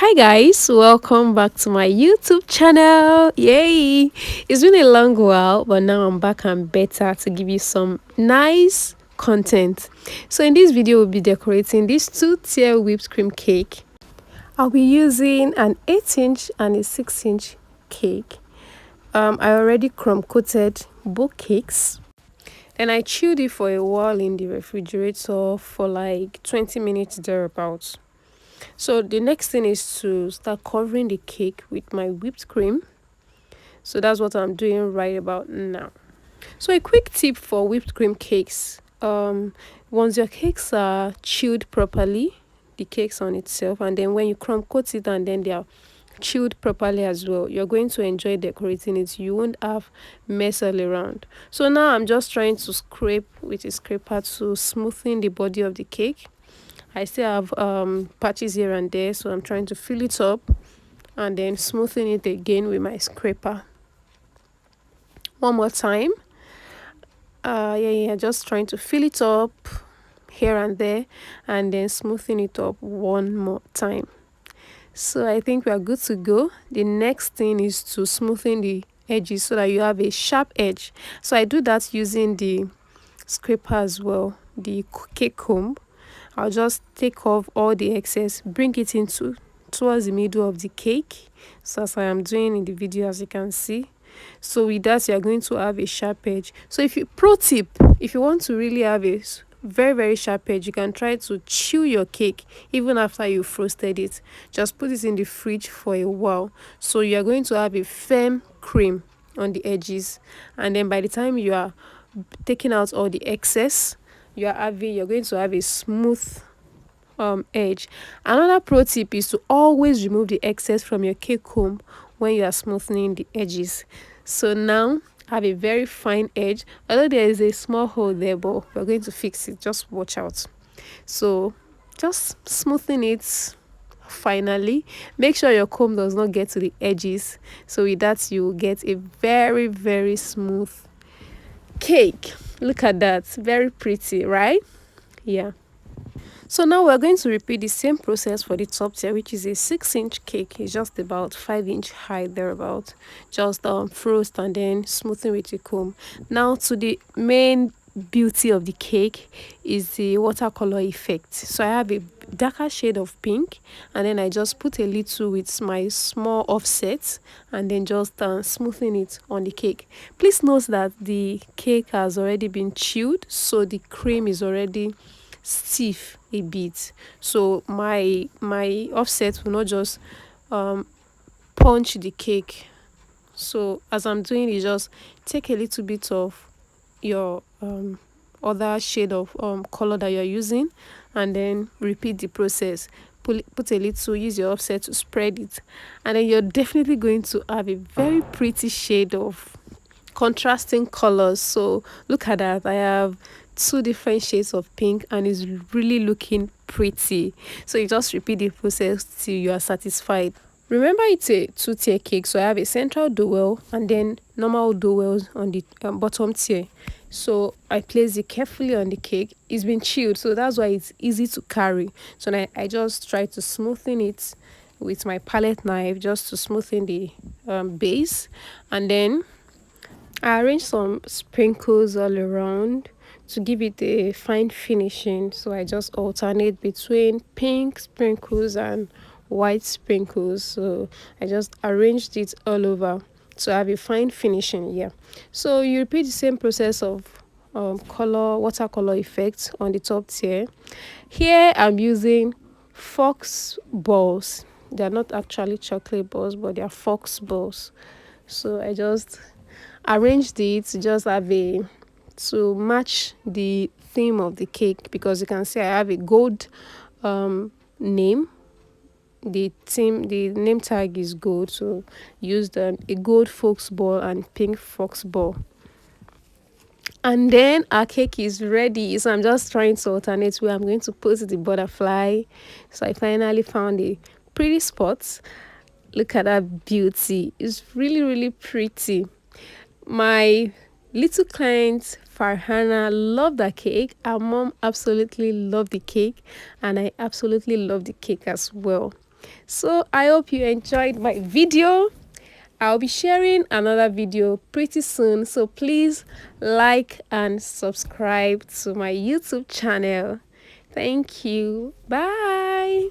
Hi guys, welcome back to my YouTube channel. Yay! It's been a long while, but now I'm back and better to give you some nice content. So in this video, we'll be decorating this two-tier whipped cream cake. I'll be using an 8-inch and a 6-inch cake. I already crumb coated both cakes. And I chilled it for a while in the refrigerator for like 20 minutes thereabouts. So the next thing is to start covering the cake with my whipped cream. So that's what I'm doing right about now. So a quick tip for whipped cream cakes. Once your cakes are chilled properly, the cakes on itself, and then when you crumb coat it and then they are chilled properly as well, you're going to enjoy decorating it. You won't have mess all around. So now I'm just trying to scrape with a scraper to smoothen the body of the cake. I still have patches here and there, so I'm trying to fill it up and then smoothing it again with my scraper. One more time. Just trying to fill it up here and there and then smoothing it up one more time. So I think we are good to go. The next thing is to smoothen the edges so that you have a sharp edge. So I do that using the scraper as well, the cake comb. I'll just take off all the excess, bring it into towards the middle of the cake. So as I am doing in the video, as you can see. So with that, you are going to have a sharp edge. So pro tip, if you want to really have a very sharp edge, you can try to chew your cake even after you frosted it. Just put it in the fridge for a while. So you are going to have a firm cream on the edges. And then by the time you are taking out all the excess, you're going to have a smooth edge. Another pro tip is to always remove the excess from your cake comb when you are smoothing the edges. So now I have a very fine edge, although there is a small hole there, but we're going to fix it. Just watch out. So just smoothing it. Finally, make sure your comb does not get to the edges, so with that you will get a very smooth cake. Look at that, very pretty, right? Yeah. So now we're going to repeat the same process for the top tier, which is a 6-inch cake. It's just about 5-inch high thereabout. Just frost and then smoothing with a comb. Now to the main beauty of the cake is the watercolor effect. So I have a darker shade of pink, and then I just put a little with my small offset and then just smoothing it on the cake. Please note that the cake has already been chilled, so the cream is already stiff a bit, so my offset will not just punch the cake. So as I'm doing it, just take a little bit of your other shade of color that you're using and then repeat the process. Put a little, use your offset to spread it, and then you're definitely going to have a very pretty shade of contrasting colors. So look at that, I have 2 different shades of pink and it's really looking pretty. So you just repeat the process till you are satisfied. Remember, it's a 2-tier cake, so I have a central dowel and then normal dowels on the bottom tier. So I place it carefully on the cake. It's been chilled, so that's why it's easy to carry. So now I just try to smoothen it with my palette knife, just to smoothen the base, and then I arrange some sprinkles all around to give it a fine finishing. So I just alternate between pink sprinkles and white sprinkles. So I just arranged it all over to have a fine finishing. Yeah. So you repeat the same process of watercolor effect on the top tier. Here I'm using fox balls. They're not actually chocolate balls, but they are fox balls. So I just arranged it to just have a to match the theme of the cake, because you can see I have a gold name. The name tag is gold, so used a gold fox ball and pink fox ball. And then our cake is ready. So I'm just trying to alternate where I'm going to put the butterfly. So I finally found a pretty spot. Look at that beauty. It's really pretty. My little client Farhana loved the cake. Our mom absolutely loved the cake, and I absolutely love the cake as well. So I hope you enjoyed my video. I'll be sharing another video pretty soon, so please like and subscribe to my YouTube channel. Thank you. Bye.